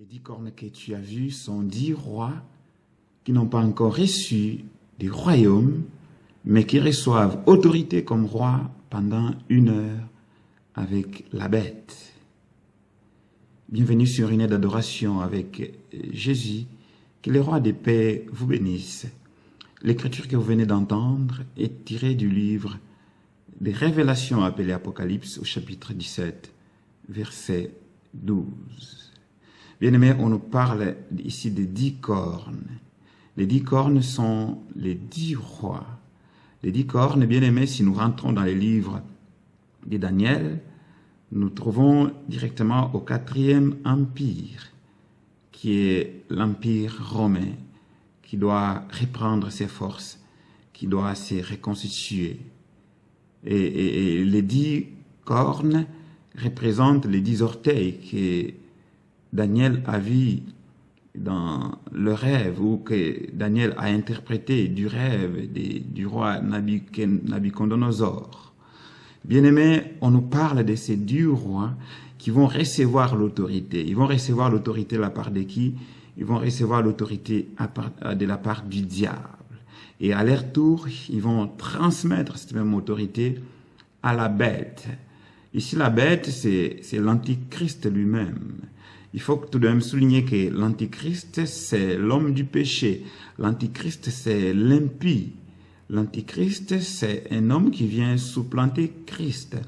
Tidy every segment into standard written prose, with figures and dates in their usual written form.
Les 10 cornes que tu as vues sont 10 rois qui n'ont pas encore reçu du royaume, mais qui reçoivent autorité comme roi pendant 1 heure avec la bête. Bienvenue sur une aide d'adoration avec Jésus. Que le roi des paix vous bénisse. L'écriture que vous venez d'entendre est tirée du livre des Révélations appelé Apocalypse au chapitre 17, verset 12. Bien-aimés, on nous parle ici des 10 cornes. Les 10 cornes sont les 10 rois. Les 10 cornes, bien-aimés, si nous rentrons dans les livres de Daniel, nous trouvons directement au 4e empire, qui est l'empire romain, qui doit reprendre ses forces, qui doit se reconstituer. Et les 10 cornes représentent les 10 orteils que Daniel a vu dans le rêve, ou que Daniel a interprété du rêve du roi Nabucodonosor. Bien-aimés, on nous parle de ces 10 rois qui vont recevoir l'autorité. Ils vont recevoir l'autorité de la part de qui? Ils vont recevoir l'autorité de la part du diable. Et à leur tour, ils vont transmettre cette même autorité à la bête. Ici, la bête, c'est l'antichrist lui-même. Il faut tout de même souligner que l'antichrist, c'est l'homme du péché. L'antichrist, c'est l'impie. L'antichrist, c'est un homme qui vient supplanter Christ.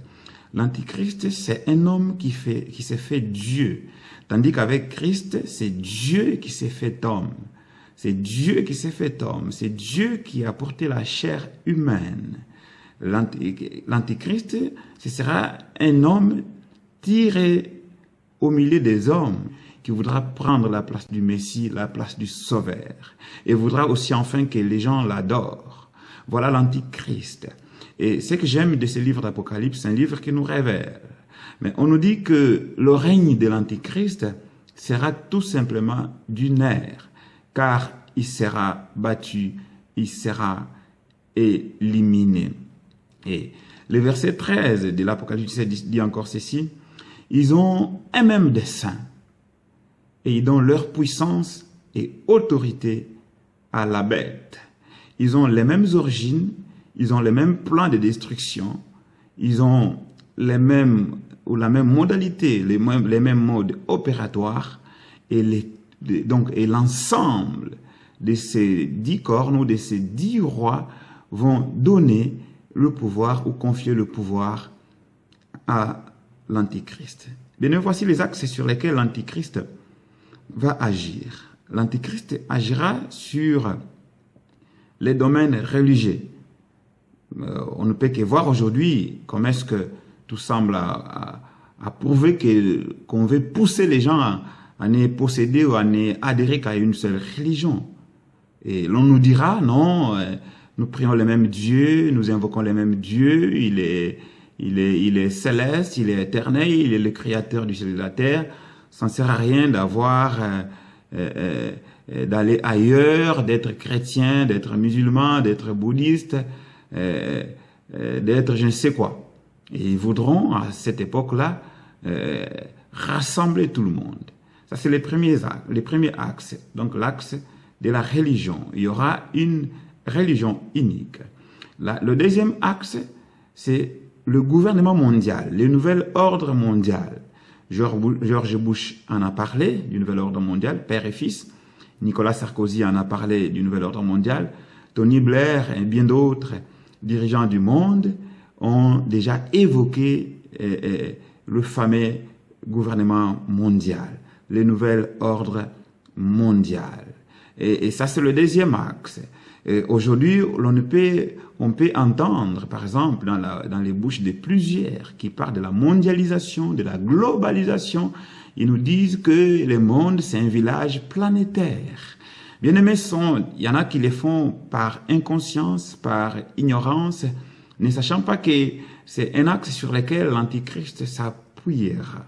L'antichrist, c'est un homme qui s'est fait Dieu. Tandis qu'avec Christ, c'est Dieu qui s'est fait homme. C'est Dieu qui s'est fait homme. C'est Dieu qui a porté la chair humaine. L'antichrist, ce sera un homme tiré au milieu des hommes qui voudra prendre la place du Messie, la place du Sauveur. Et voudra aussi enfin que les gens l'adorent. Voilà l'antichrist. Et ce que j'aime de ce livre d'Apocalypse, c'est un livre qui nous révèle. Mais on nous dit que le règne de l'antichrist sera tout simplement d'une ère, car il sera battu, il sera éliminé. Et le verset 13 de l'Apocalypse dit encore ceci: ils ont un même dessein, et ils donnent leur puissance et autorité à la bête. Ils ont les mêmes origines, ils ont les mêmes plans de destruction, ils ont les mêmes ou la même modalité, les mêmes modes opératoires, et l'ensemble de ces 10 cornes ou de ces 10 rois vont donner le pouvoir ou confier le pouvoir à l'antichrist. Bien, voici les axes sur lesquels l'antichrist va agir. L'antichrist agira sur les domaines religieux. On ne peut que voir aujourd'hui comment est-ce que tout semble à prouver qu'on veut pousser les gens à ne posséder ou à ne adhérer qu'à une seule religion. Et l'on nous dira, non, nous prions le même Dieu, nous invoquons le même Dieu, il est céleste, il est éternel, il est le créateur du ciel et de la terre. Ça ne sert à rien d'aller ailleurs, d'être chrétien, d'être musulman, d'être bouddhiste, d'être je ne sais quoi. Et ils voudront, à cette époque-là, rassembler tout le monde. Ça, c'est les premiers axes. Donc, l'axe de la religion. Il y aura une religion unique. Le deuxième axe, c'est le gouvernement mondial, le nouvel ordre mondial. George Bush en a parlé, du nouvel ordre mondial, père et fils. Nicolas Sarkozy en a parlé du nouvel ordre mondial. Tony Blair et bien d'autres dirigeants du monde ont déjà évoqué le fameux gouvernement mondial, le nouvel ordre mondial. Et ça, c'est le deuxième axe. Aujourd'hui, on peut entendre, par exemple, dans les bouches de plusieurs qui parlent de la mondialisation, de la globalisation, ils nous disent que le monde, c'est un village planétaire. Bien aimés, il y en a qui le font par inconscience, par ignorance, ne sachant pas que c'est un axe sur lequel l'antichrist s'appuiera.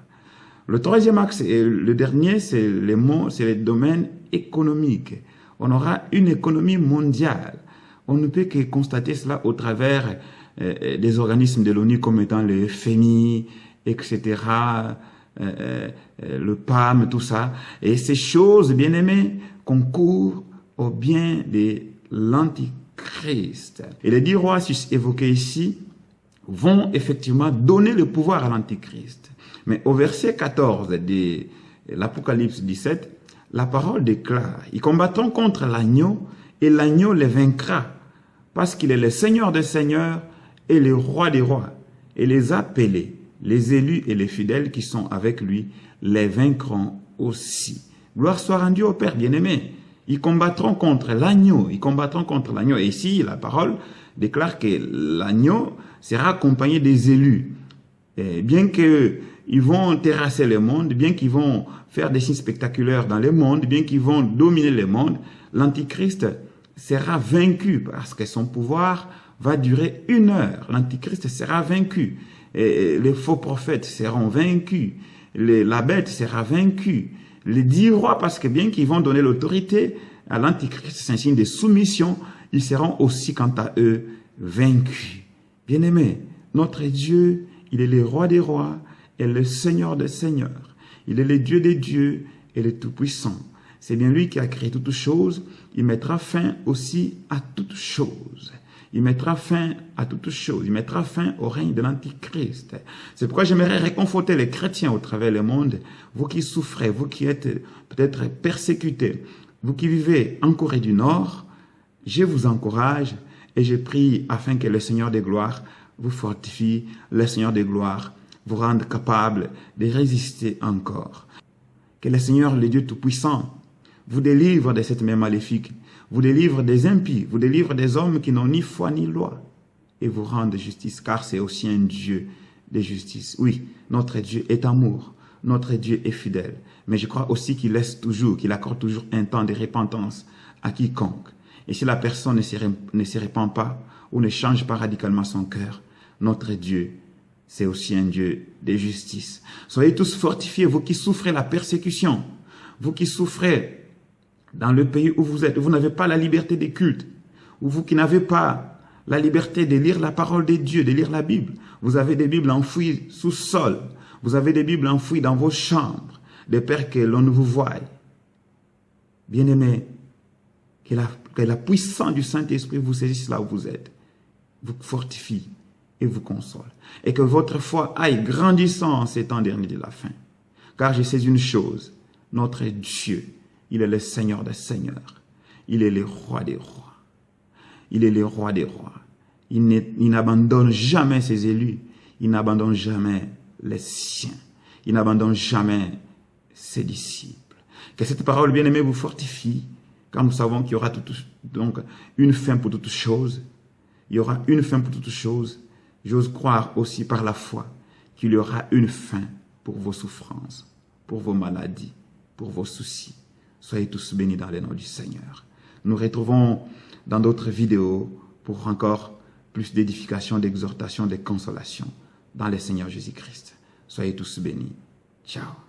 Le troisième axe et le dernier, c'est le domaine économique. On aura une économie mondiale. On ne peut que constater cela au travers des organismes de l'ONU comme étant le FMI, etc., le PAM, tout ça. Et ces choses, bien aimés, concourent au bien de l'Antichrist. Et les 10 rois évoqués ici vont effectivement donner le pouvoir à l'Antichrist. Mais au verset 14 de l'Apocalypse 17, la parole déclare, ils combattront contre l'agneau et l'agneau les vaincra parce qu'il est le Seigneur des seigneurs et le roi des rois. Et les appelés, les élus et les fidèles qui sont avec lui les vaincront aussi. Gloire soit rendue au Père bien-aimé. Ils combattront contre l'agneau, ils combattront contre l'agneau. Et ici, la parole déclare que l'agneau sera accompagné des élus. Et bien qu'ils vont terrasser le monde, bien qu'ils vont faire des signes spectaculaires dans le monde, bien qu'ils vont dominer le monde, l'Antichrist sera vaincu parce que son pouvoir va durer 1 heure. L'Antichrist sera vaincu. Et les faux prophètes seront vaincus. La bête sera vaincue. Les 10 rois, parce que bien qu'ils vont donner l'autorité à l'Antichrist, c'est un signe de soumission, ils seront aussi, quant à eux, vaincus. Bien-aimés, notre Dieu, il est le roi des rois et le Seigneur des seigneurs. Il est le Dieu des dieux et le Tout-Puissant. C'est bien lui qui a créé toutes choses. Il mettra fin aussi à toutes choses. Il mettra fin à toutes choses. Il mettra fin au règne de l'Antichrist. C'est pourquoi j'aimerais réconforter les chrétiens au travers du monde. Vous qui souffrez, vous qui êtes peut-être persécutés, vous qui vivez en Corée du Nord, je vous encourage et je prie afin que le Seigneur des gloires vous fortifie, le Seigneur des gloires vous rende capable de résister encore. Que le Seigneur, le Dieu Tout-Puissant, vous délivre de cette main maléfique, vous délivre des impies, vous délivre des hommes qui n'ont ni foi ni loi, et vous rende justice, car c'est aussi un Dieu de justice. Oui, notre Dieu est amour, notre Dieu est fidèle, mais je crois aussi qu'il laisse toujours, qu'il accorde toujours un temps de repentance à quiconque. Et si la personne ne se répand pas, ou ne change pas radicalement son cœur, notre Dieu, c'est aussi un Dieu de justice. Soyez tous fortifiés, vous qui souffrez la persécution, vous qui souffrez dans le pays où vous êtes, vous n'avez pas la liberté des cultes, ou vous qui n'avez pas la liberté de lire la parole de Dieu, de lire la Bible. Vous avez des Bibles enfouies sous sol, vous avez des Bibles enfouies dans vos chambres, de peur que l'on ne vous voie. Bien-aimés, que la puissance du Saint-Esprit vous saisisse là où vous êtes, vous fortifie et vous console. Et que votre foi aille grandissant en ces temps derniers de la fin. Car je sais une chose, notre Dieu, il est le Seigneur des seigneurs. Il est le roi des rois. Il est le roi des rois. Il n'abandonne jamais ses élus. Il n'abandonne jamais les siens. Il n'abandonne jamais ses disciples. Que cette parole bien-aimée vous fortifie, car nous savons qu'il y aura donc une fin pour toutes choses. Il y aura une fin pour toutes choses. J'ose croire aussi par la foi qu'il y aura une fin pour vos souffrances, pour vos maladies, pour vos soucis. Soyez tous bénis dans le nom du Seigneur. Nous retrouvons dans d'autres vidéos pour encore plus d'édification, d'exhortation, de consolation dans le Seigneur Jésus-Christ. Soyez tous bénis. Ciao.